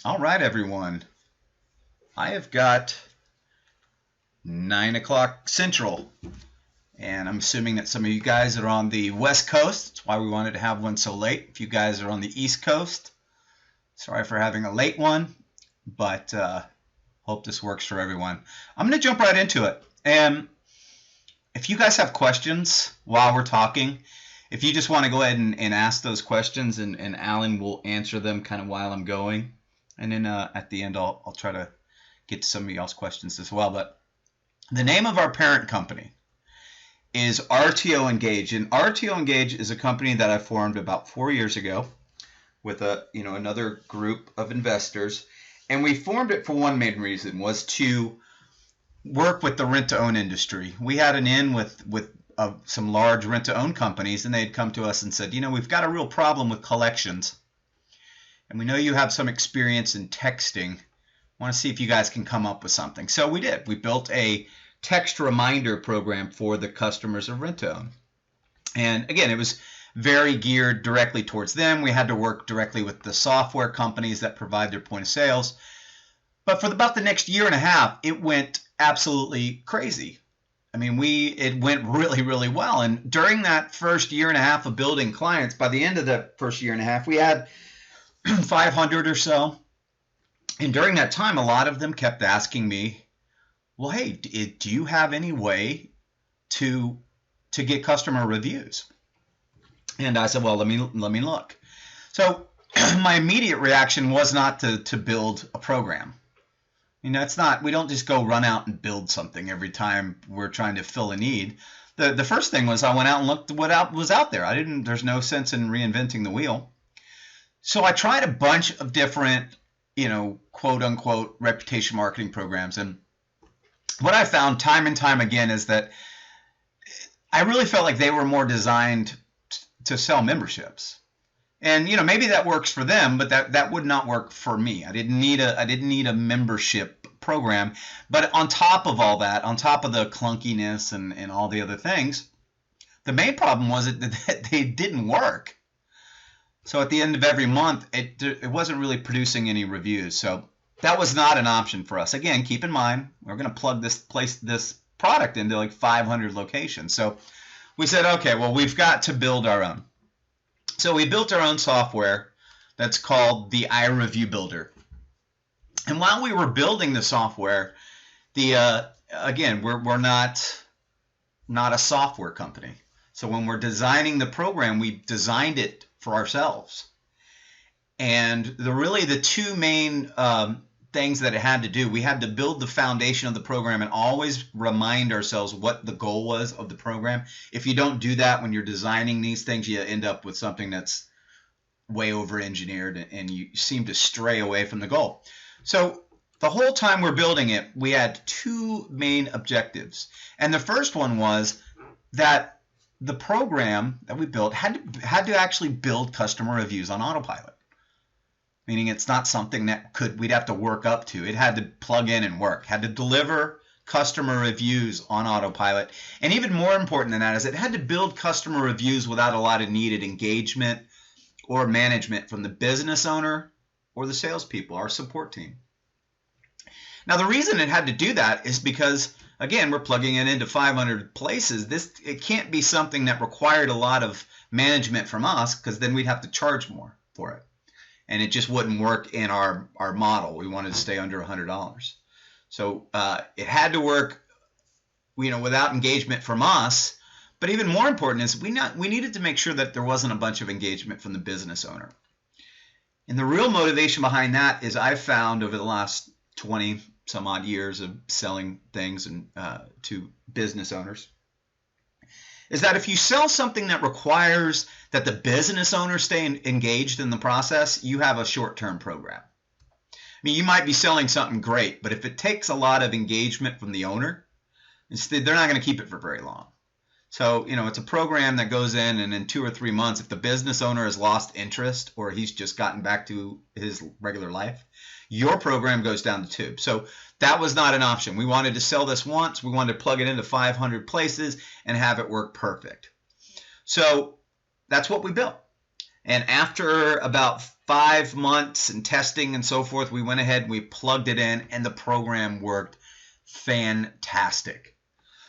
All right, everyone. I have got 9 o'clock Central, and I'm assuming that some of you guys are on the West Coast. That's why we wanted to have one so late. If you guys are on the East Coast, sorry for having a late one, but hope this works for everyone. I'm going to jump right into it. And if you guys have questions while we're talking, if you just want to go ahead and ask those questions, and Alan will answer them kind of while I'm going. And then at the end, I'll try to get to some of y'all's questions as well. But the name of our parent company is RTO Engage, and RTO Engage is a company that I formed about 4 years ago with another group of investors, and we formed it for one main reason, was to work with the rent-to-own industry. We had an in with some large rent-to-own companies, and they'd come to us and said, we've got a real problem with collections. And we know you have some experience in texting. I want to see if you guys can come up with something. So we did. We built a text reminder program for the customers of rent-to-own. And again, it was very geared directly towards them. We had to work directly with the software companies that provide their point of sales. But for about the next year and a half, it went absolutely crazy. I mean, it went really, really well. And during that first year and a half of building clients, by the end of the first year and a half, we had 500 or so. And during that time, a lot of them kept asking me, well, hey, do you have any way to get customer reviews? And I said, well, let me look. So my immediate reaction was not to build a program. It's not, we don't just go run out and build something every time we're trying to fill a need. The first thing was I went out and looked what was out there. There's no sense in reinventing the wheel. So I tried a bunch of different, quote unquote reputation marketing programs. And what I found time and time again is that I really felt like they were more designed to sell memberships. And maybe that works for them, but that would not work for me. I didn't need a membership program. But on top of all that, on top of the clunkiness and all the other things, the main problem was that they didn't work. So at the end of every month, it wasn't really producing any reviews. So that was not an option for us. Again, keep in mind, we're going to plug this product into like 500 locations. So we said, okay, well, we've got to build our own. So we built our own software that's called the iReview Builder. And while we were building the software, again, we're not a software company. So when we're designing the program, we designed it for ourselves. And the two main things that it had to do, we had to build the foundation of the program and always remind ourselves what the goal was of the program. If you don't do that when you're designing these things, you end up with something that's way over engineered and you seem to stray away from the goal. So the whole time we're building it, we had two main objectives. And the first one was that the program that we built had to actually build customer reviews on autopilot. Meaning it's not something that we'd have to work up to. It had to plug in and work, had to deliver customer reviews on autopilot. And even more important than that is it had to build customer reviews without a lot of needed engagement or management from the business owner or the salespeople, our support team. Now, the reason it had to do that is because, again, we're plugging it into 500 places. It can't be something that required a lot of management from us, because then we'd have to charge more for it. And it just wouldn't work in our model. We wanted to stay under $100. So it had to work, without engagement from us. But even more important is we needed to make sure that there wasn't a bunch of engagement from the business owner. And the real motivation behind that is I've found over the last 20 some odd years of selling things and to business owners, is that if you sell something that requires that the business owner stay engaged in the process, you have a short-term program. I mean, you might be selling something great, but if it takes a lot of engagement from the owner, they're not going to keep it for very long. So, it's a program that goes in, and in 2 or 3 months, if the business owner has lost interest or he's just gotten back to his regular life, your program goes down the tube. So that was not an option. We wanted to sell this once. We wanted to plug it into 500 places and have it work perfect. So that's what we built. And after about 5 months and testing and so forth, we went ahead and we plugged it in, and the program worked fantastic.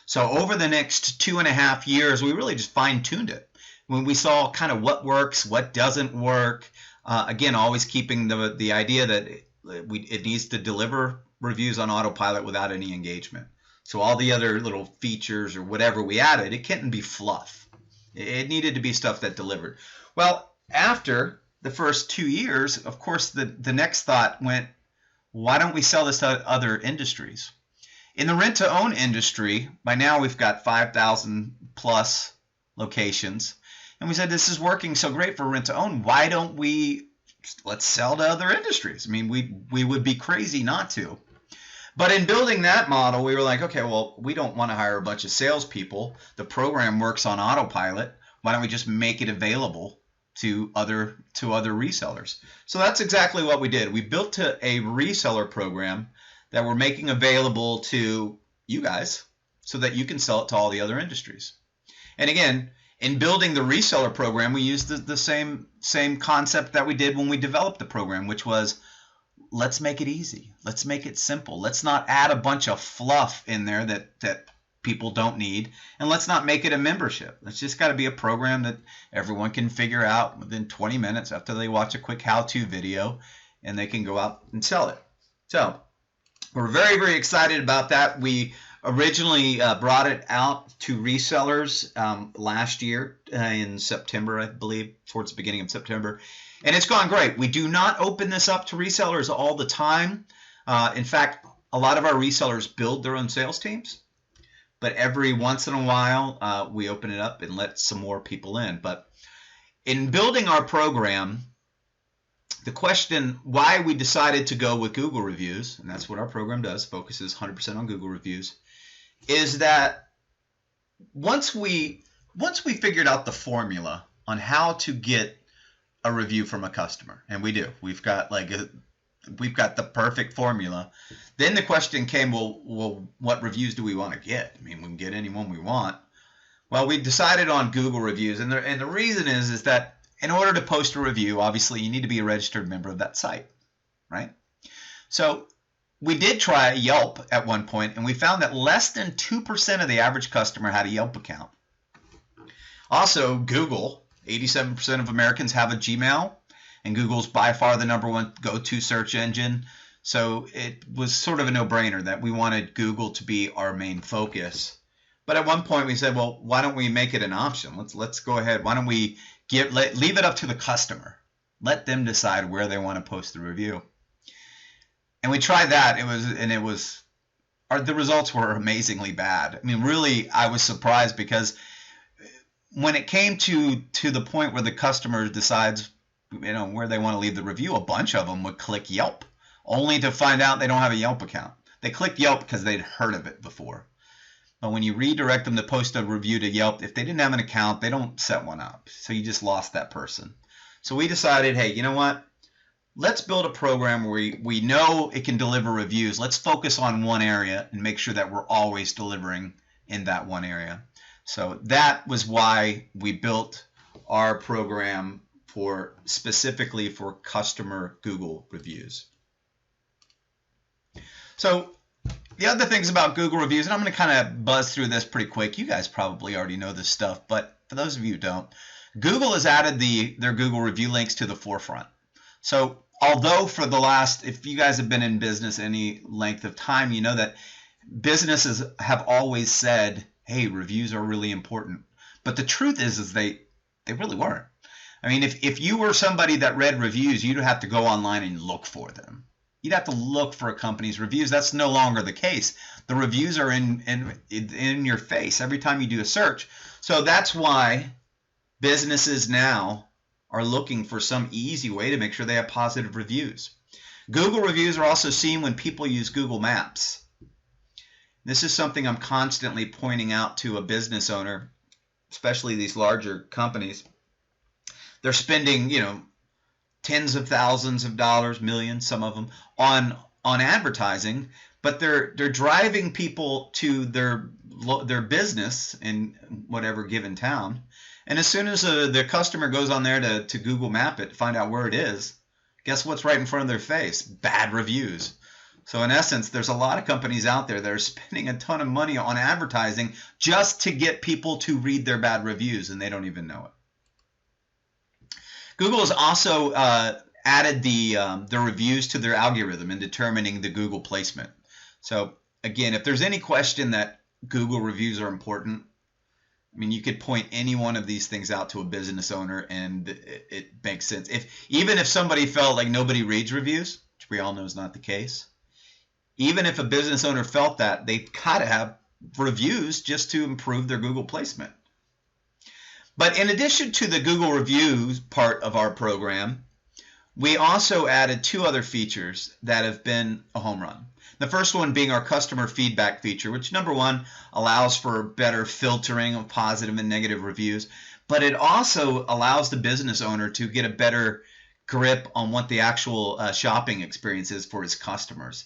So over the next 2.5 years, we really just fine-tuned it. When we saw kind of what works, what doesn't work, again, always keeping the idea that it needs to deliver reviews on autopilot without any engagement. So all the other little features or whatever we added, it couldn't be fluff. It needed to be stuff that delivered. Well, after the first 2 years, of course, the next thought went, why don't we sell this to other industries? In the rent-to-own industry, by now we've got 5,000 plus locations. And we said, this is working so great for rent-to-own. Why don't let's sell to other industries? I mean, we would be crazy not to. But in building that model, we were like, okay, well, we don't want to hire a bunch of salespeople. The program works on autopilot. Why don't we just make it available to other resellers? So that's exactly what we did. We built a reseller program that we're making available to you guys so that you can sell it to all the other industries. And again, in building the reseller program, we used the same concept that we did when we developed the program, which was, let's make it easy. Let's make it simple. Let's not add a bunch of fluff in there that people don't need, and let's not make it a membership. It's just got to be a program that everyone can figure out within 20 minutes after they watch a quick how-to video, and they can go out and sell it. So we're very, very excited about that. We originally brought it out to resellers last year in September, I believe, towards the beginning of September. And it's gone great. We do not open this up to resellers all the time. In fact, a lot of our resellers build their own sales teams. But every once in a while, we open it up and let some more people in. But in building our program, the question why we decided to go with Google reviews, and that's what our program does, focuses 100% on Google reviews, is that once we figured out the formula on how to get a review from a customer, and we do. We've got the perfect formula. Then the question came, well, what reviews do we want to get? I mean, we can get anyone we want. Well, we decided on Google reviews, and the reason is that in order to post a review, obviously you need to be a registered member of that site, right? So we did try Yelp at one point, and we found that less than 2% of the average customer had a Yelp account. Also, Google. 87% of Americans have a Gmail, and Google's by far the #1 go-to search engine. So it was sort of a no-brainer that we wanted Google to be our main focus. But at one point we said, well, why don't we make it an option? Let's go ahead. Why don't we leave it up to the customer? Let them decide where they want to post the review. And we tried that. The results were amazingly bad. I mean, really, I was surprised because when it came to the point where the customer decides, where they want to leave the review, a bunch of them would click Yelp, only to find out they don't have a Yelp account. They clicked Yelp because they'd heard of it before. But when you redirect them to post a review to Yelp, if they didn't have an account, they don't set one up. So you just lost that person. So we decided, hey, you know what? Let's build a program where we know it can deliver reviews. Let's focus on one area and make sure that we're always delivering in that one area. So that was why we built our program specifically for customer Google reviews. So the other things about Google reviews, and I'm going to kind of buzz through this pretty quick. You guys probably already know this stuff, but for those of you who don't, Google has added their Google review links to the forefront. So although if you guys have been in business any length of time, you know that businesses have always said, hey, reviews are really important. But the truth is they really weren't. I mean, if you were somebody that read reviews, you'd have to go online and look for them. You'd have to look for a company's reviews. That's no longer the case. The reviews are in your face every time you do a search. So that's why businesses now are looking for some easy way to make sure they have positive reviews. Google reviews are also seen when people use Google Maps. This is something I'm constantly pointing out to a business owner, especially these larger companies. They're spending, tens of thousands of dollars, millions, some of them, on advertising, but they're driving people to their business in whatever given town, And as soon as the customer goes on there to Google Map it, find out where it is, guess what's right in front of their face? Bad reviews. So in essence, there's a lot of companies out there that are spending a ton of money on advertising just to get people to read their bad reviews, and they don't even know it. Google has also added the reviews to their algorithm in determining the Google placement. So again, if there's any question that Google reviews are important, I mean, you could point any one of these things out to a business owner, and it makes sense. Even if somebody felt like nobody reads reviews, which we all know is not the case, even if a business owner felt that, they've got to have reviews just to improve their Google placement. But in addition to the Google reviews part of our program, we also added 2 other features that have been a home run. The first one being our customer feedback feature, which number one allows for better filtering of positive and negative reviews, but it also allows the business owner to get a better grip on what the actual shopping experience is for his customers.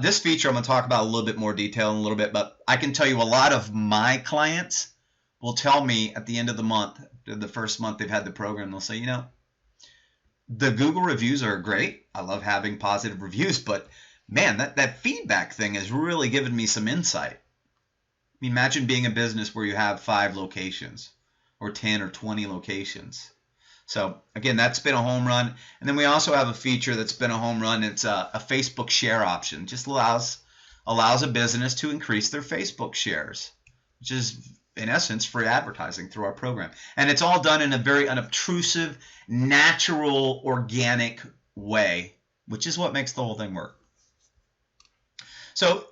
This feature I'm going to talk about a little bit more detail in a little bit, but I can tell you a lot of my clients will tell me at the end of the month, the first month they've had the program, they'll say, you know, the Google reviews are great. I love having positive reviews, but man, that feedback thing has really given me some insight. Imagine being a business where you have 5 locations or 10 or 20 locations. So again, that's been a home run. And then we also have a feature that's been a home run. It's a Facebook share option. Just allows a business to increase their Facebook shares, which is in essence free advertising through our program. And it's all done in a very unobtrusive, natural, organic way, which is what makes the whole thing work. So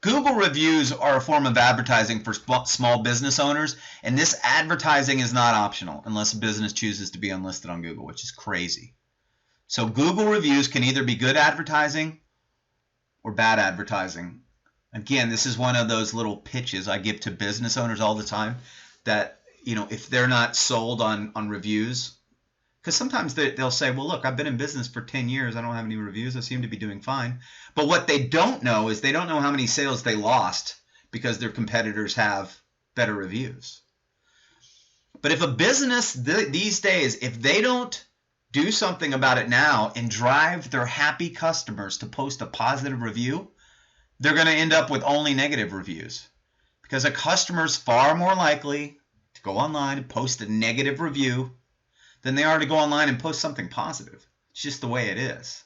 Google reviews are a form of advertising for small business owners, and this advertising is not optional unless a business chooses to be unlisted on Google, which is crazy. So Google reviews can either be good advertising or bad advertising. Again, this is one of those little pitches I give to business owners all the time that, you know, if they're not sold on reviews, because sometimes they'll say, well, look, I've been in business for 10 years. I don't have any reviews. I seem to be doing fine. But what they don't know is they don't know how many sales they lost because their competitors have better reviews. But if a business these days, if they don't do something about it now and drive their happy customers to post a positive review, they're going to end up with only negative reviews. Because a customer is far more likely to go online and post a negative review than they are to go online and post something positive. It's just the way it is.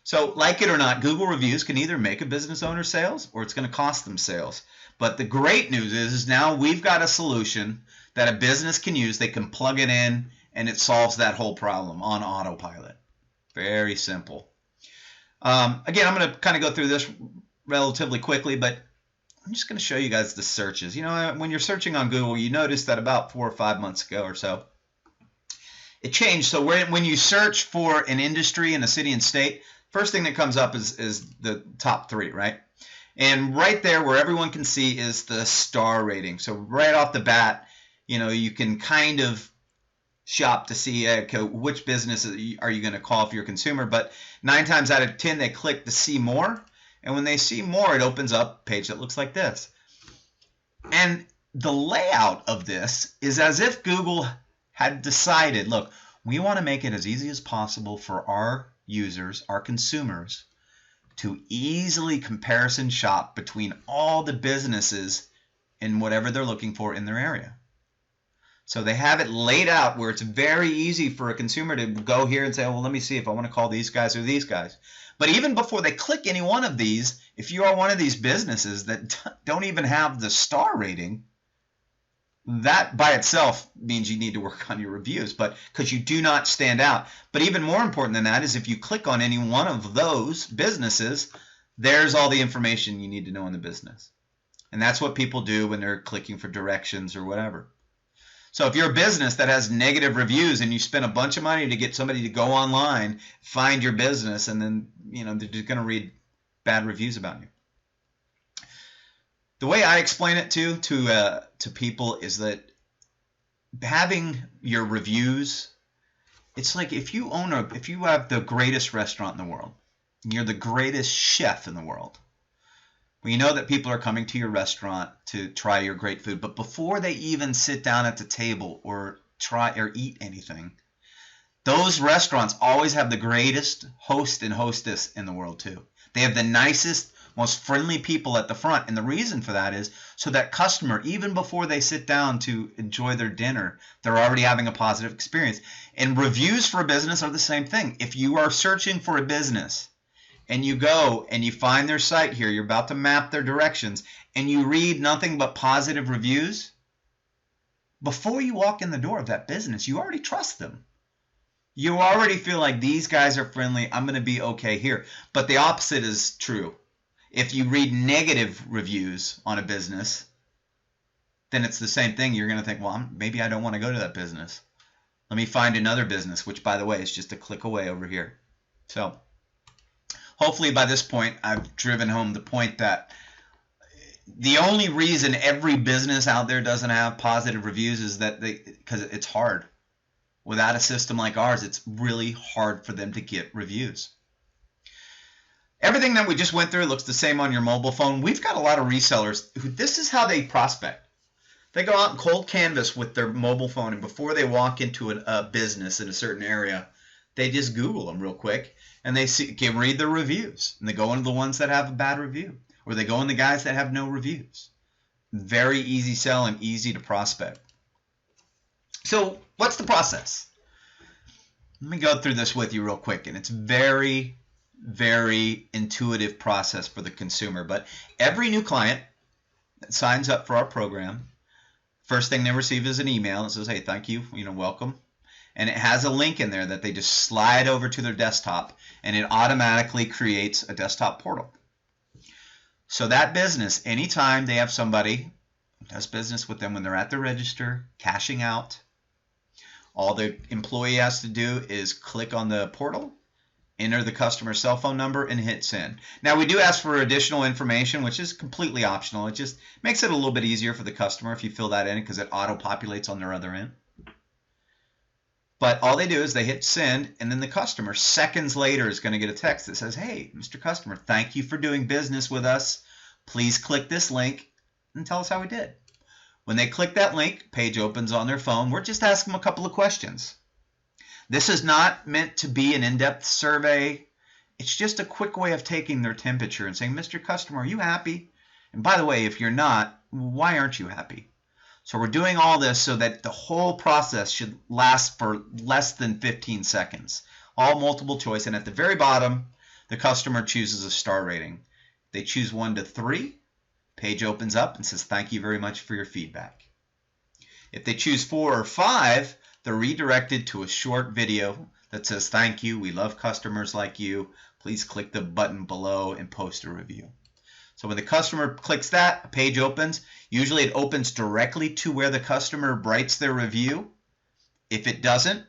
So, like it or not, Google reviews can either make a business owner sales or it's going to cost them sales. But the great news is now we've got a solution that a business can use. They can plug it in and it solves that whole problem on autopilot. Very simple. Again, I'm going to kind of go through this relatively quickly, but I'm just going to show you guys the searches. You know, when you're searching on Google, you notice that about 4 or 5 months ago or so, it changed. So when you search for an industry in a city and state, first thing that comes up is the top 3, right? And right there where everyone can see is the star rating. So right off the bat, you know, you can kind of shop to see okay, which business are you going to call if you're a consumer. But 9 times out of 10, they click to see more. And when they see more, it opens up a page that looks like this. And the layout of this is as if Google had decided, look, we want to make it as easy as possible for our users, our consumers, to easily comparison shop between all the businesses in whatever they're looking for in their area. So they have it laid out where it's very easy for a consumer to go here and say, oh, well, let me see if I want to call these guys or these guys. But even before they click any one of these, if you are one of these businesses that don't even have the star rating, that by itself means you need to work on your reviews, but because you do not stand out. But even more important than that is if you click on any one of those businesses, there's all the information you need to know in the business. And that's what people do when they're clicking for directions or whatever. So if you're a business that has negative reviews and you spend a bunch of money to get somebody to go online, find your business, and then, you know, they're just going to read bad reviews about you. The way I explain it to people is that having your reviews, it's like if you have the greatest restaurant in the world, and you're the greatest chef in the world, Well, you know that people are coming to your restaurant to try your great food, but before they even sit down at the table or try or eat anything, those restaurants always have the greatest host and hostess in the world too. They have the nicest, most friendly people at the front, and the reason for that is so that customer, even before they sit down to enjoy their dinner, they're already having a positive experience. And reviews for a business are the same thing. If you are searching for a business and you go and you find their site here, you're about to map their directions, and you read nothing but positive reviews, before you walk in the door of that business, you already trust them. You already feel like these guys are friendly, I'm going to be okay here. But the opposite is true. If you read negative reviews on a business, then it's the same thing. You're going to think, well, maybe I don't want to go to that business. Let me find another business, which, by the way, is just a click away over here. So hopefully by this point, I've driven home the point that the only reason every business out there doesn't have positive reviews is that because it's hard. Without a system like ours, it's really hard for them to get reviews. Everything that we just went through looks the same on your mobile phone. We've got a lot of resellers who this is how they prospect. They go out and cold canvas with their mobile phone, and before they walk into a business in a certain area, they just Google them real quick, and they can read their reviews. And they go into the ones that have a bad review, or they go in the guys that have no reviews. Very easy sell and easy to prospect. So what's the process? Let me go through this with you real quick, and it's very, very intuitive process for the consumer. But every new client that signs up for our program, first thing they receive is an email that says, hey, thank you, welcome. And it has a link in there that they just slide over to their desktop, and it automatically creates a desktop portal. So that business, anytime they have somebody who does business with them when they're at the register, cashing out, all the employee has to do is click on the portal, enter the customer's cell phone number, and hit send. Now, we do ask for additional information, which is completely optional. It just makes it a little bit easier for the customer if you fill that in because it auto-populates on their other end. But all they do is they hit send, and then the customer, seconds later, is going to get a text that says, hey, Mr. Customer, thank you for doing business with us. Please click this link and tell us how we did. When they click that link, page opens on their phone. We're just asking them a couple of questions. This is not meant to be an in-depth survey. It's just a quick way of taking their temperature and saying, Mr. Customer, are you happy? And by the way, if you're not, why aren't you happy? So we're doing all this so that the whole process should last for less than 15 seconds. All multiple choice. And at the very bottom, the customer chooses a star rating. They choose 1 to 3. Page opens up and says, thank you very much for your feedback. If they choose 4 or 5, they're redirected to a short video that says, thank you, we love customers like you. Please click the button below and post a review. So when the customer clicks that, a page opens. Usually it opens directly to where the customer writes their review. If it doesn't,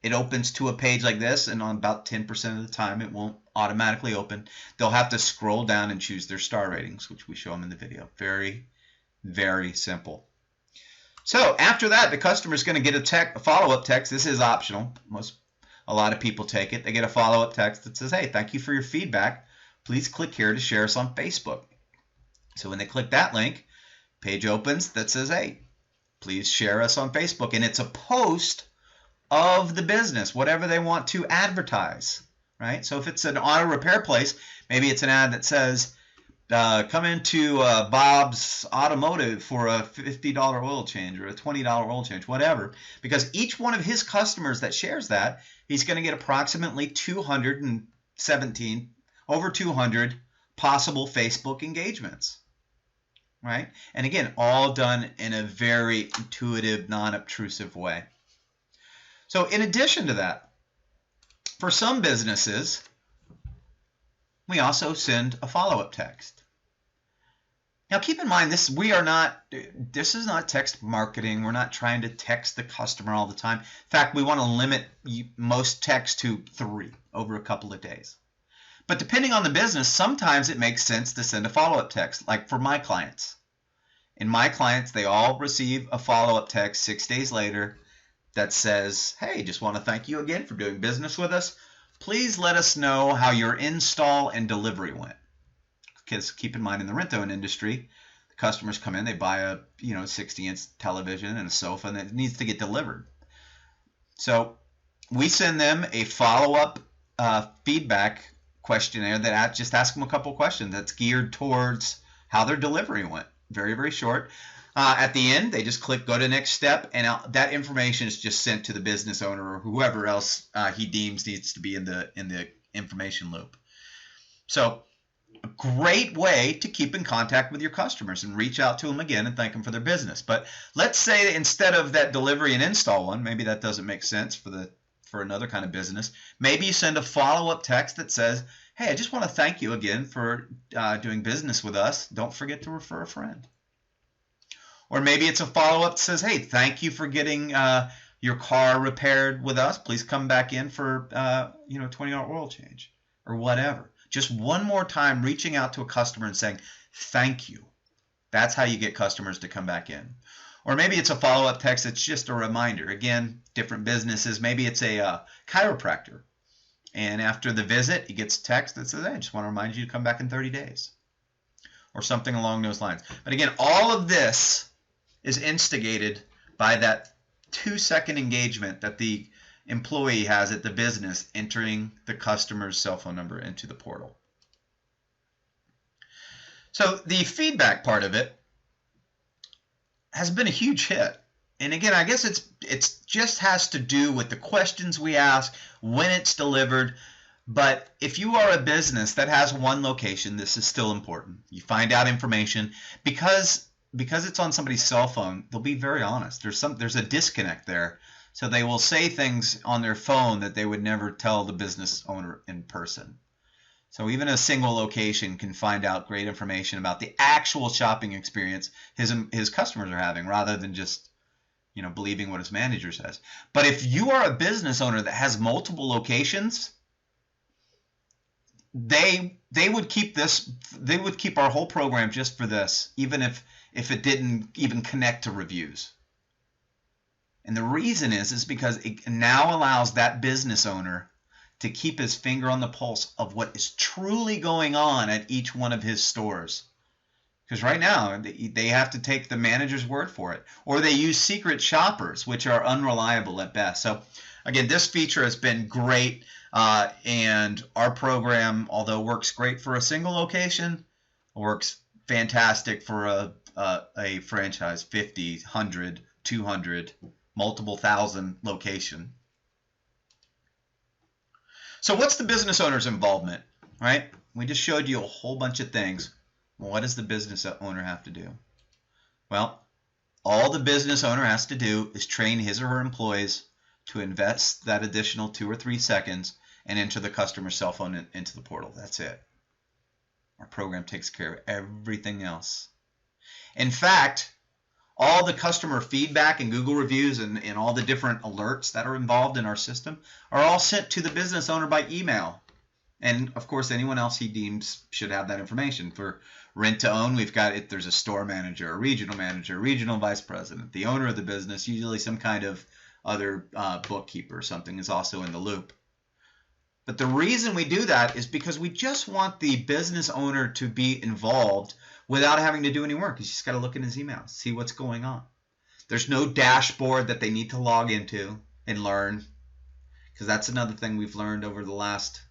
it opens to a page like this, and on about 10% of the time it won't automatically open. They'll have to scroll down and choose their star ratings, which we show them in the video. Very, very simple. So after that, the customer is going to get a follow-up text. This is optional. A lot of people take it. They get a follow-up text that says, hey, thank you for your feedback. Please click here to share us on Facebook. So when they click that link, page opens that says, hey, please share us on Facebook. And it's a post of the business, whatever they want to advertise, right? So if it's an auto repair place, maybe it's an ad that says, come into Bob's Automotive for a $50 oil change or a $20 oil change, whatever. Because each one of his customers that shares that, he's going to get approximately over 200 possible Facebook engagements, right? And again, all done in a very intuitive, non-obtrusive way. So in addition to that, for some businesses, we also send a follow-up text. Now keep in mind, this is not text marketing. We're not trying to text the customer all the time. In fact, we want to limit most text to 3 over a couple of days. But depending on the business, sometimes it makes sense to send a follow-up text, like for my clients. In my clients, they all receive a follow-up text 6 days later that says, hey, just want to thank you again for doing business with us. Please let us know how your install and delivery went. because keep in mind in the rent-to-own industry, the customers come in, they buy a 60-inch television and a sofa, and it needs to get delivered. So we send them a follow-up feedback questionnaire that just asks them a couple questions that's geared towards how their delivery went. Very, very short. At the end, they just click go to next step, and that information is just sent to the business owner or whoever else he deems needs to be in the information loop. So a great way to keep in contact with your customers and reach out to them again and thank them for their business. But let's say instead of that delivery and install one, maybe that doesn't make sense for another kind of business. Maybe you send a follow-up text that says, hey, I just want to thank you again for doing business with us. Don't forget to refer a friend. Or maybe it's a follow-up that says, hey, thank you for getting your car repaired with us. Please come back in for $20 oil change or whatever. Just one more time reaching out to a customer and saying, thank you. That's how you get customers to come back in. Or maybe it's a follow-up text that's just a reminder. Again, different businesses. Maybe it's a chiropractor. And after the visit, he gets a text that says, hey, I just want to remind you to come back in 30 days. Or something along those lines. But again, all of this is instigated by that 2-second engagement that the employee has at the business entering the customer's cell phone number into the portal. So the feedback part of it has been a huge hit. And again, I guess it's just has to do with the questions we ask, when it's delivered. But if you are a business that has one location, this is still important. You find out information because it's on somebody's cell phone. They'll be very honest. There's a disconnect there. So they will say things on their phone that they would never tell the business owner in person. So even a single location can find out great information about the actual shopping experience his customers are having, rather than just believing what his manager says. But if you are a business owner that has multiple locations, they would keep this. They would keep our whole program just for this, even if it didn't even connect to reviews. And the reason is because it now allows that business owner to keep his finger on the pulse of what is truly going on at each one of his stores. Because right now, they have to take the manager's word for it. Or they use secret shoppers, which are unreliable at best. So again, this feature has been great. And our program, although works great for a single location, works fantastic for a franchise, 50, 100, 200, multiple thousand location. So what's the business owner's involvement, right? We just showed you a whole bunch of things. Well, what does the business owner have to do? Well, all the business owner has to do is train his or her employees to invest that additional 2 or 3 seconds and enter the customer's cell phone into the portal. That's it. Our program takes care of everything else. In fact, all the customer feedback and Google reviews and all the different alerts that are involved in our system are all sent to the business owner by email. And of course, anyone else he deems should have that information. For rent to own, we've got it. There's a store manager, a regional vice president, the owner of the business, usually some kind of other bookkeeper or something is also in the loop. But the reason we do that is because we just want the business owner to be involved without having to do any work. He's just got to look in his emails, see what's going on. There's no dashboard that they need to log into and learn, because that's another thing we've learned over the last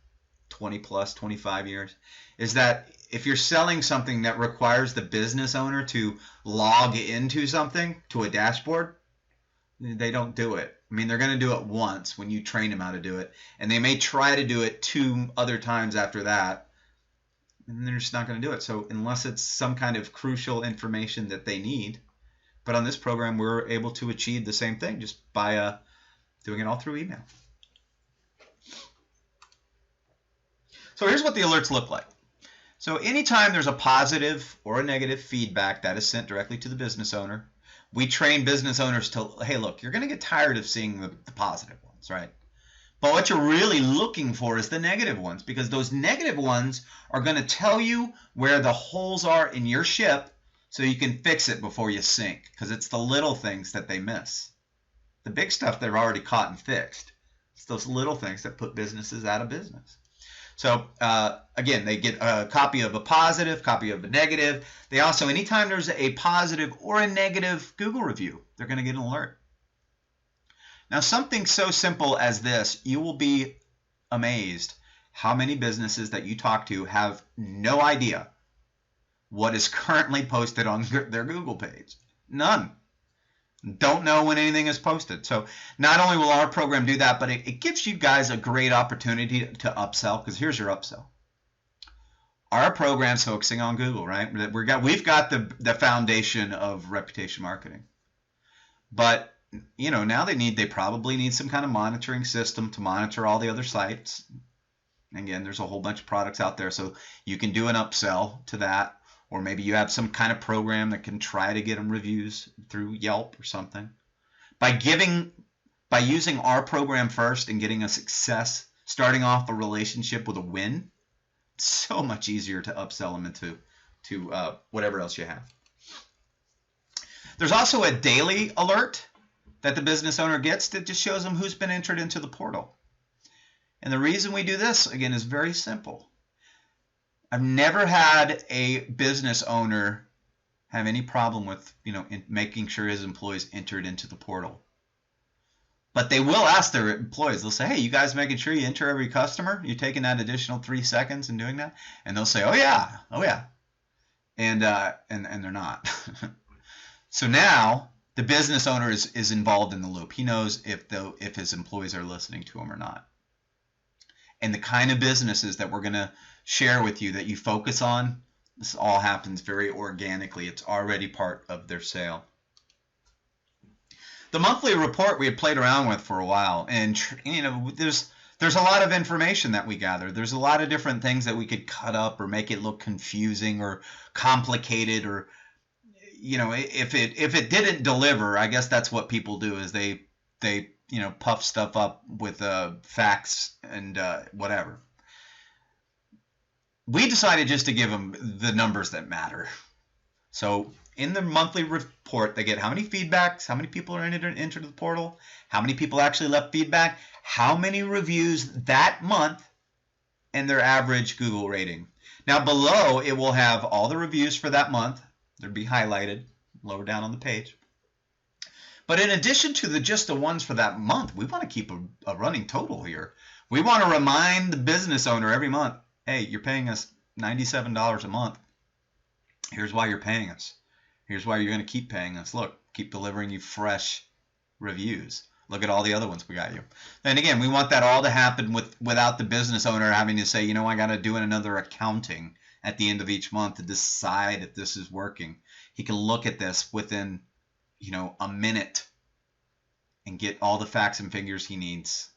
20 plus 25 years, is that if you're selling something that requires the business owner to log into something, to a dashboard, they don't do it. I mean, they're going to do it once when you train them how to do it, and they may try to do it 2 other times after that, and they're just not going to do it. So unless it's some kind of crucial information that they need. But on this program, we're able to achieve the same thing just by doing it all through email. So here's what the alerts look like. So anytime there's a positive or a negative feedback that is sent directly to the business owner, we train business owners to, hey, look, you're going to get tired of seeing the positive ones, right? But what you're really looking for is the negative ones, because those negative ones are going to tell you where the holes are in your ship so you can fix it before you sink, because it's the little things that they miss. The big stuff they've already caught and fixed. It's those little things that put businesses out of business. So again, they get a copy of a positive, copy of a negative. They also, anytime there's a positive or a negative Google review, they're going to get an alert. Now, something so simple as this, you will be amazed how many businesses that you talk to have no idea what is currently posted on their Google page. None. Don't know when anything is posted. So not only will our program do that, but it gives you guys a great opportunity to upsell, because here's your upsell. Our program's focusing on Google, right? We've got the foundation of reputation marketing. But you know, now they probably need some kind of monitoring system to monitor all the other sites. Again, there's a whole bunch of products out there, so you can do an upsell to that. Or maybe you have some kind of program that can try to get them reviews through Yelp or something. By using our program first and getting a success, starting off a relationship with a win, it's so much easier to upsell them into whatever else you have. There's also a daily alert that the business owner gets that just shows them who's been entered into the portal. And the reason we do this, again, is very simple. I've never had a business owner have any problem with, making sure his employees entered into the portal. But they will ask their employees, they'll say, hey, you guys making sure you enter every customer? You're taking that additional 3 seconds and doing that? And they'll say, oh yeah. And they're not. So now the business owner is involved in the loop. He knows if his employees are listening to him or not. And the kind of businesses that we're going to share with you that you focus on, this all happens very organically. It's already part of their sale. The monthly report we had played around with for a while, and there's a lot of information that we gather. There's a lot of different things that we could cut up or make it look confusing or complicated, or if it didn't deliver, I guess that's what people do, is they puff stuff up with facts and whatever. We decided just to give them the numbers that matter. So in the monthly report, they get how many feedbacks, how many people are entered the portal, how many people actually left feedback, how many reviews that month, and their average Google rating. Now below, it will have all the reviews for that month. They'll be highlighted lower down on the page. But in addition to just the ones for that month, we want to keep a running total here. We want to remind the business owner every month, hey, you're paying us $97 a month. Here's why you're paying us. Here's why you're going to keep paying us. Look, keep delivering you fresh reviews. Look at all the other ones we got you. And again, we want that all to happen without the business owner having to say, I got to do another accounting at the end of each month to decide if this is working. He can look at this within a minute and get all the facts and figures he needs.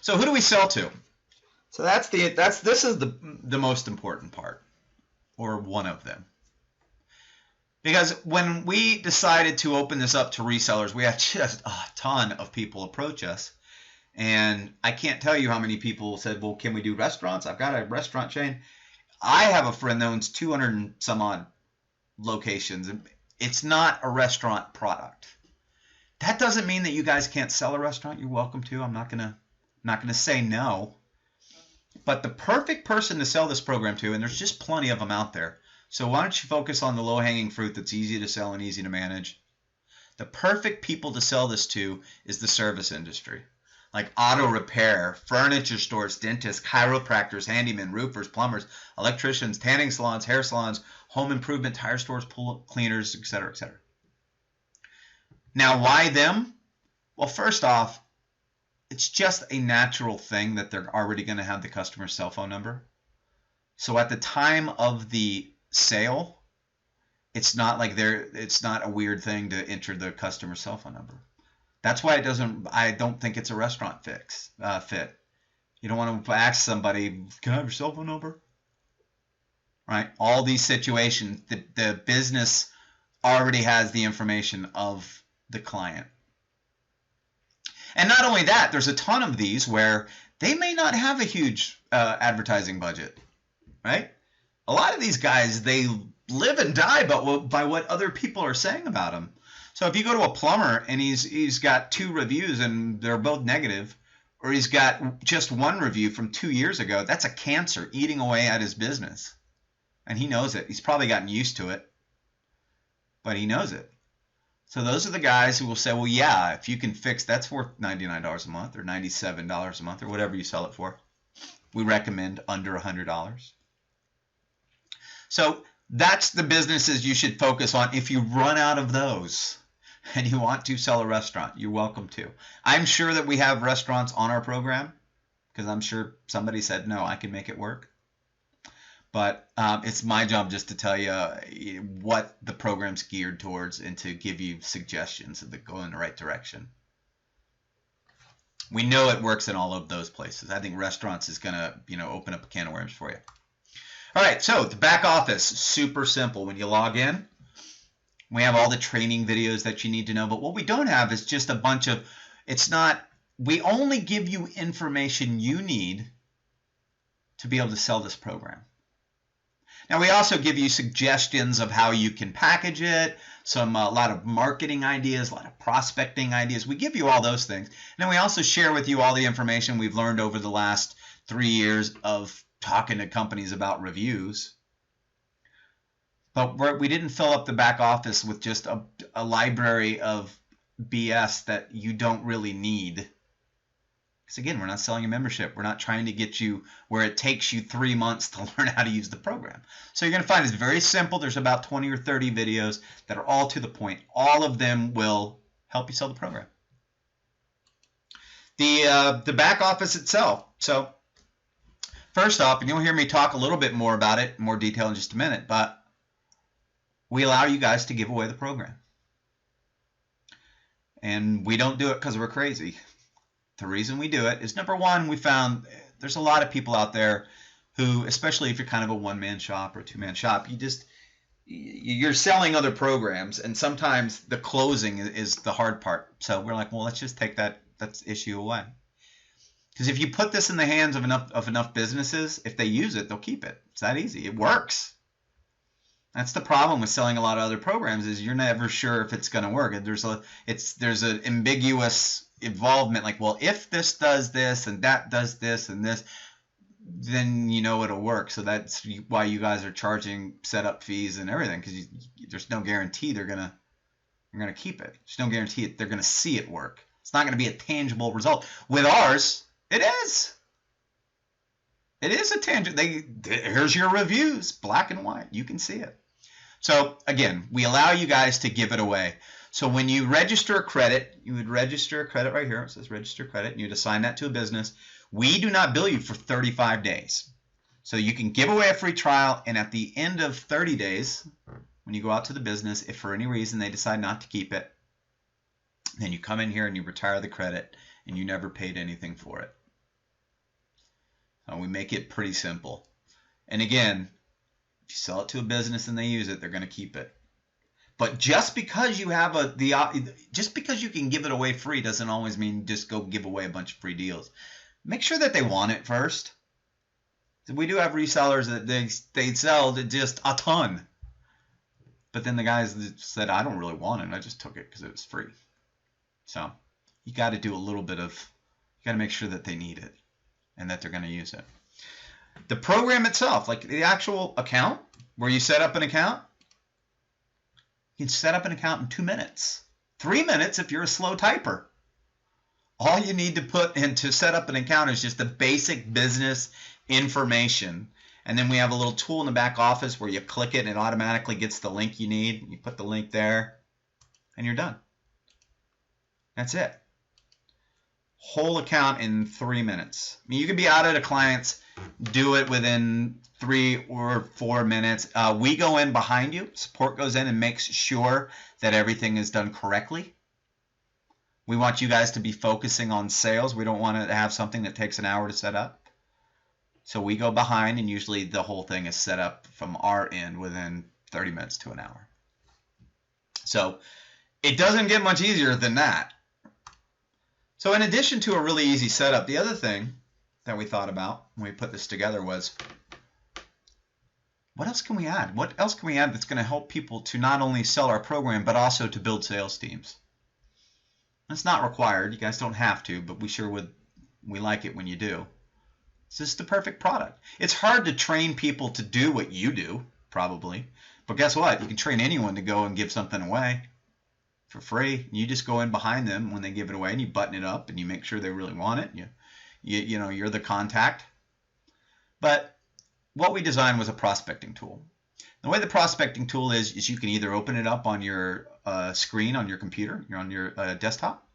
So who do we sell to? So this is the most important part, or one of them. Because when we decided to open this up to resellers, we had just a ton of people approach us. And I can't tell you how many people said, well, can we do restaurants? I've got a restaurant chain. I have a friend that owns 200 and some odd locations. It's not a restaurant product. That doesn't mean that you guys can't sell a restaurant. You're welcome to. I'm not gonna say no. But the perfect person to sell this program to, and there's just plenty of them out there. So why don't you focus on the low-hanging fruit that's easy to sell and easy to manage? The perfect people to sell this to is the service industry. Like auto repair, furniture stores, dentists, chiropractors, handymen, roofers, plumbers, electricians, tanning salons, hair salons, home improvement, tire stores, pool cleaners, etc., etc. Now, why them? Well, first off, it's just a natural thing that they're already going to have the customer's cell phone number. So at the time of the sale, it's not a weird thing to enter the customer's cell phone number. That's why I don't think it's a restaurant fit. You don't want to ask somebody, can I have your cell phone number? Right? All these situations, the business already has the information of the client. And not only that, there's a ton of these where they may not have a huge advertising budget, right? A lot of these guys, they live and die by what other people are saying about them. So if you go to a plumber and he's got 2 reviews and they're both negative, or he's got just one review from 2 years ago, that's a cancer eating away at his business. And he knows it. He's probably gotten used to it, but he knows it. So those are the guys who will say, well, yeah, if you can fix, that's worth $99 a month or $97 a month or whatever you sell it for. We recommend under $100. So that's the businesses you should focus on. If you run out of those and you want to sell a restaurant, you're welcome to. I'm sure that we have restaurants on our program because I'm sure somebody said, no, I can make it work. But it's my job just to tell you what the program's geared towards and to give you suggestions that go in the right direction. We know it works in all of those places. I think restaurants is going to, open up a can of worms for you. All right, so the back office, super simple. When you log in, we have all the training videos that you need to know. But what we don't have is just a bunch of, we only give you information you need to be able to sell this program. Now, we also give you suggestions of how you can package it, a lot of marketing ideas, a lot of prospecting ideas. We give you all those things. And then we also share with you all the information we've learned over the last 3 years of talking to companies about reviews. But we didn't fill up the back office with just a library of BS that you don't really need. Because again, we're not selling a membership. We're not trying to get you where it takes you 3 months to learn how to use the program. So you're going to find it's very simple. There's about 20 or 30 videos that are all to the point. All of them will help you sell the program. The back office itself. So first off, and you'll hear me talk a little bit more about it in more detail in just a minute, but we allow you guys to give away the program. And we don't do it because we're crazy. The reason we do it is, number one, we found there's a lot of people out there who, especially if you're kind of a one-man shop or a two-man shop, you're selling other programs, and sometimes the closing is the hard part. So we're like, well, let's just take that issue away. Because if you put this in the hands of enough businesses, if they use it, they'll keep it. It's that easy. It works. That's the problem with selling a lot of other programs, is you're never sure if it's going to work. There's an ambiguous involvement, like, well, if this does this and that does this and this, then it'll work. So that's why you guys are charging setup fees and everything, because there's no guarantee they're gonna keep it. There's no guarantee they're gonna see it work. It's not gonna be a tangible result. With ours, it is. It is a tangible. Here's your reviews, black and white. You can see it. So again, we allow you guys to give it away. So when you register a credit, you would register a credit right here. It says register credit, and you'd assign that to a business. We do not bill you for 35 days. So you can give away a free trial, and at the end of 30 days, when you go out to the business, if for any reason they decide not to keep it, then you come in here and you retire the credit, and you never paid anything for it. We make it pretty simple. And again, if you sell it to a business and they use it, they're going to keep it. But just because you have just because you can give it away free doesn't always mean just go give away a bunch of free deals. Make sure that they want it first. We do have resellers that they sell to just a ton. But then the guys that said, I don't really want it, I just took it because it was free. So you got to do a little bit of, you got to make sure that they need it and that they're going to use it. The program itself, like the actual account, where you set up an account, you can set up an account in 2 minutes. 3 minutes if you're a slow typer. All you need to put in to set up an account is just the basic business information. And then we have a little tool in the back office where you click it and it automatically gets the link you need. You put the link there and you're done. That's it. Whole account in 3 minutes. I mean, you can be out at a client's, do it within 3 or 4 minutes. We go in behind you. Support goes in and makes sure that everything is done correctly. We want you guys to be focusing on sales. We don't want to have something that takes an hour to set up. So we go behind, and usually the whole thing is set up from our end within 30 minutes to an hour. So it doesn't get much easier than that. So in addition to a really easy setup, the other thing that we thought about when we put this together was, what else can we add? What else can we add that's going to help people to not only sell our program, but also to build sales teams? It's not required. You guys don't have to, but we sure would We like it when you do. It's just the perfect product. It's hard to train people to do what you do, probably. But guess what? You can train anyone to go and give something away for free. You just go in behind them when they give it away and you button it up and you make sure they really want it. You know, you're the contact. But what we designed was a prospecting tool. The way the prospecting tool is you can either open it up on your screen on your computer, you're on your desktop,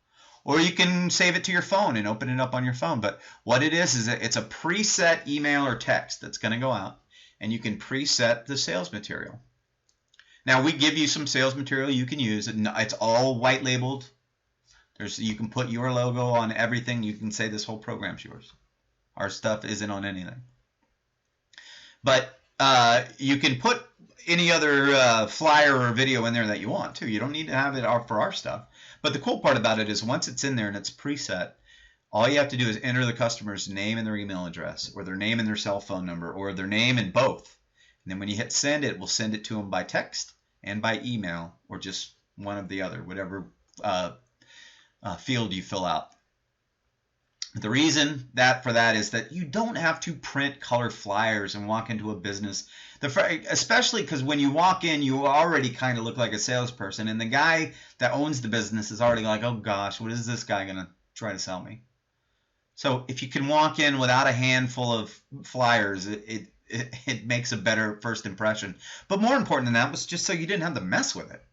or you can save it to your phone and open it up on your phone. But what it is that it's a preset email or text that's going to go out, and you can preset the sales material. Now, we give you some sales material you can use. It's all white labeled. You can put your logo on everything. You can say this whole program's yours. Our stuff isn't on anything. But you can put any other flyer or video in there that you want too. You don't need to have it for our stuff. But the cool part about it is once it's in there and it's preset, all you have to do is enter the customer's name and their email address, or their name and their cell phone number, or their name and both. And then when you hit send, it will send it to them by text and by email, or just one of the other, whatever field you fill out. The reason for that is that you don't have to print color flyers and walk into a business, especially because when you walk in, you already kind of look like a salesperson, and the guy that owns the business is already like, oh gosh, what is this guy going to try to sell me? So if you can walk in without a handful of flyers, it makes a better first impression. But more important than that was just so you didn't have to mess with it.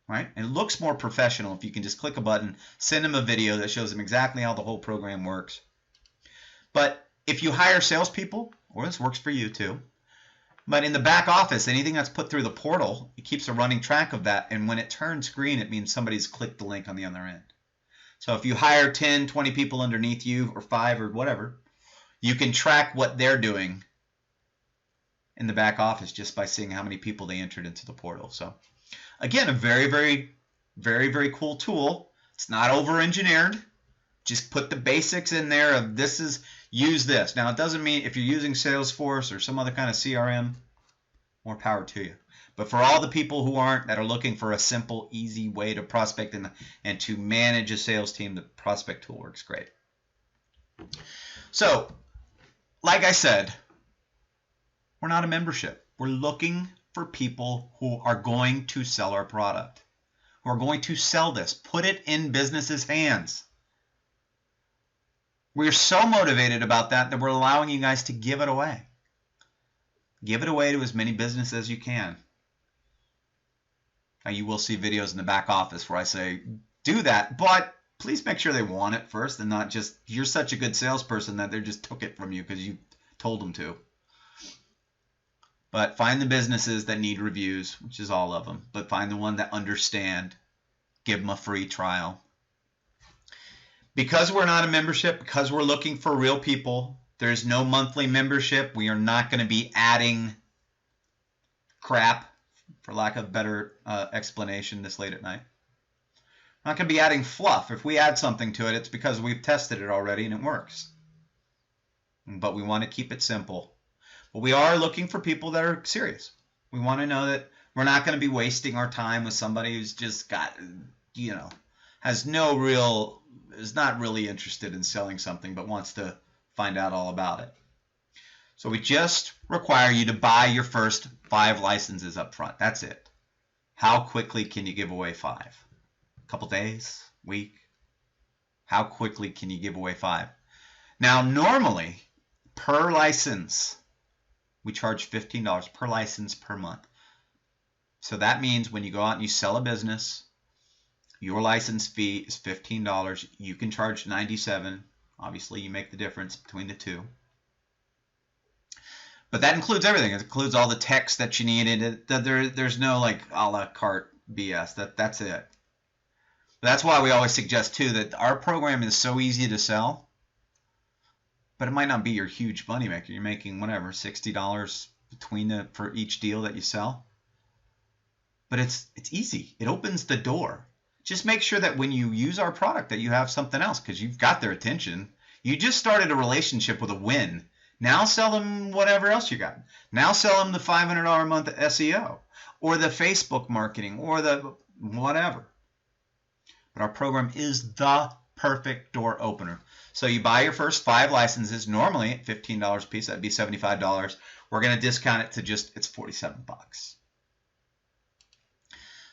Right? It looks more professional if you can just click a button, send them a video that shows them exactly how the whole program works. But if you hire salespeople, or this works for you too, but in the back office, anything that's put through the portal, it keeps a running track of that. And when it turns green, it means somebody's clicked the link on the other end. So if you hire 10, 20 people underneath you, or 5 or whatever, you can track what they're doing in the back office just by seeing how many people they entered into the portal. So again, a very, very, very, very cool tool. It's not over-engineered. Just put the basics in there of use this. Now, it doesn't mean if you're using Salesforce or some other kind of CRM, more power to you. But for all the people who aren't, that are looking for a simple, easy way to prospect and to manage a sales team, the prospect tool works great. So, like I said, we're not a membership. We're looking for people who are going to sell our product, who are going to sell this, put it in businesses' hands. We're so motivated about that we're allowing you guys to give it away. Give it away to as many businesses as you can. Now, you will see videos in the back office where I say, do that, but please make sure they want it first and not just, you're such a good salesperson that they just took it from you because you told them to. But find the businesses that need reviews, which is all of them. But find the one that understand. Give them a free trial. Because we're not a membership, because we're looking for real people, there's no monthly membership. We are not going to be adding crap, for lack of a better explanation, this late at night. We're not going to be adding fluff. If we add something to it, it's because we've tested it already and it works. But we want to keep it simple. But we are looking for people that are serious. We want to know that we're not going to be wasting our time with somebody who's just got, is not really interested in selling something, but wants to find out all about it. So we just require you to buy your first 5 licenses up front. That's it. How quickly can you give away 5? A couple days? Week? How quickly can you give away 5? Now, normally, per license, we charge $15 per license per month. So that means when you go out and you sell a business, your license fee is $15. You can charge $97. Obviously, you make the difference between the two. But that includes everything. It includes all the text that you need. There's no like a la carte BS. That's it. That's why we always suggest too that our program is so easy to sell. But it might not be your huge moneymaker. You're making whatever, $60 for each deal that you sell. But it's easy. It opens the door. Just make sure that when you use our product that you have something else because you've got their attention. You just started a relationship with a win. Now sell them whatever else you got. Now sell them the $500 a month SEO or the Facebook marketing or the whatever. But our program is the perfect door opener. So you buy your first 5 licenses, normally at $15 a piece, that'd be $75. We're going to discount it to just, it's 47 bucks.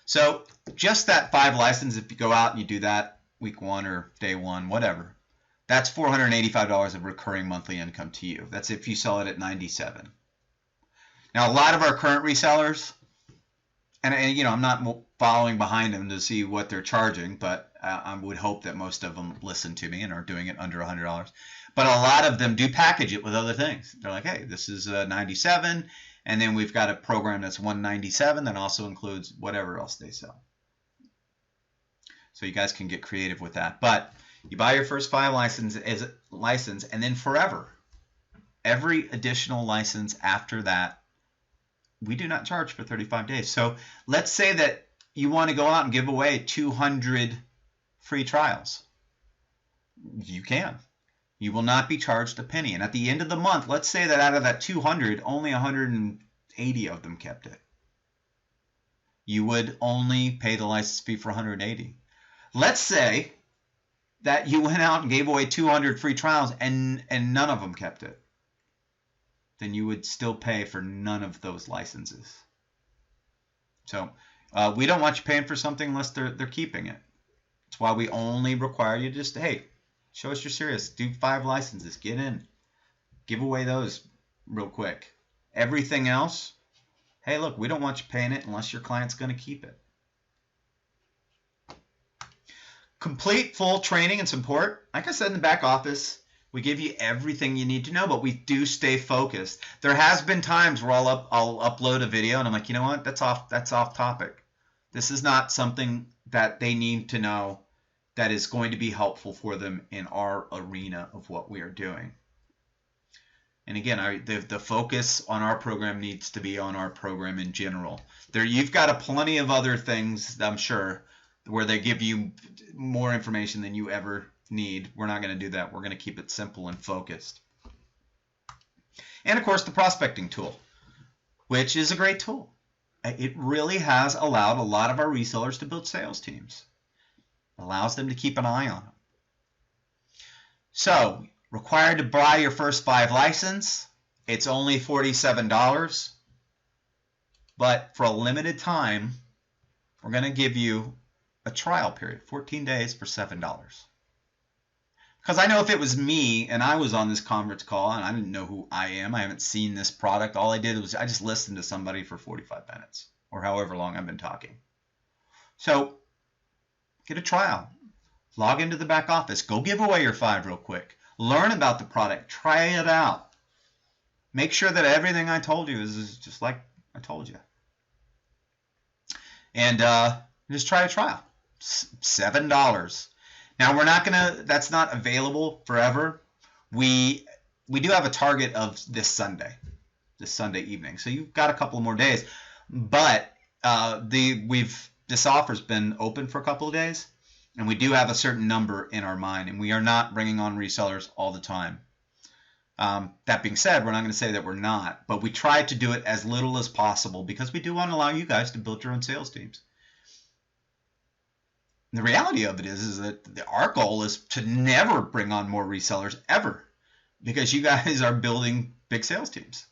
So just that 5 licenses, if you go out and you do that week 1 or day 1, whatever, that's $485 of recurring monthly income to you. That's if you sell it at 97. Now, a lot of our current resellers, and you know, I'm not following behind them to see what they're charging, but I would hope that most of them listen to me and are doing it under $100. But a lot of them do package it with other things. They're like, hey, this is 97, and then we've got a program that's 197 that also includes whatever else they sell. So you guys can get creative with that. But you buy your first 5 license, and then forever, every additional license after that, we do not charge for 35 days. So let's say that you want to go out and give away 200 free trials. You can. You will not be charged a penny. And at the end of the month, let's say that out of that 200, only 180 of them kept it. You would only pay the license fee for 180. Let's say that you went out and gave away 200 free trials and none of them kept it. Then you would still pay for none of those licenses. So we don't want you paying for something unless they're keeping it. That's why we only require you just, hey, show us you're serious. Do 5 licenses. Get in. Give away those real quick. Everything else, hey, look, we don't want you paying it unless your client's going to keep it. Complete full training and support. Like I said in the back office, we give you everything you need to know, but we do stay focused. There has been times where I'll upload a video and I'm like, you know what? That's off topic. This is not something that they need to know that is going to be helpful for them in our arena of what we are doing. And again, the focus on our program needs to be on our program in general. You've got plenty of other things, I'm sure, where they give you more information than you ever need. We're not going to do that. We're going to keep it simple and focused. And of course, the prospecting tool, which is a great tool. It really has allowed a lot of our resellers to build sales teams. It allows them to keep an eye on them. So, required to buy your first 5 license. It's only $47. But for a limited time, we're going to give you a trial period, 14 days for $7. Because I know if it was me and I was on this conference call and I didn't know who I am, I haven't seen this product, all I did was I just listened to somebody for 45 minutes or however long I've been talking. So get a trial. Log into the back office. Go give away your 5 real quick. Learn about the product. Try it out. Make sure that everything I told you is just like I told you. And just try a trial. $7. Now we're not gonna. That's not available forever. We do have a target of this Sunday evening. So you've got a couple more days. But this offer's been open for a couple of days, and we do have a certain number in our mind, and we are not bringing on resellers all the time. That being said, we're not going to say that we're not, but we try to do it as little as possible because we do want to allow you guys to build your own sales teams. The reality of it is that our goal is to never bring on more resellers ever because you guys are building big sales teams.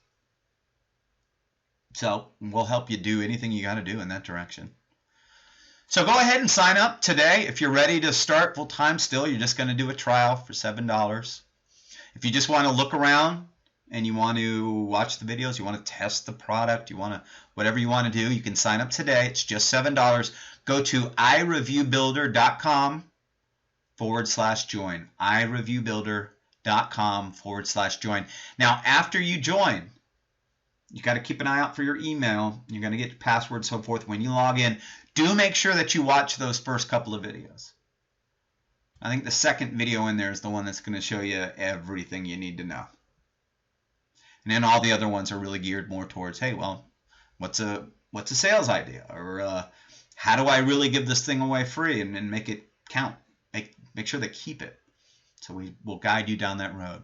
So we'll help you do anything you got to do in that direction. So go ahead and sign up today. If you're ready to start full time still, you're just going to do a trial for $7. If you just want to look around and you want to watch the videos, you want to test the product, whatever you want to do, you can sign up today. It's just $7. Go to iReviewBuilder.com/join. iReviewBuilder.com/join. Now, after you join, you got to keep an eye out for your email. You're going to get your password, so forth. When you log in, do make sure that you watch those first couple of videos. I think the second video in there is the one that's going to show you everything you need to know. And then all the other ones are really geared more towards, hey, well, what's a sales idea? Or how do I really give this thing away free and make it count? Make sure they keep it. So we will guide you down that road.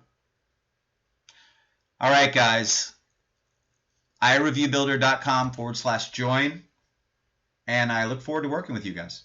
All right, guys. iReviewBuilder.com/join. And I look forward to working with you guys.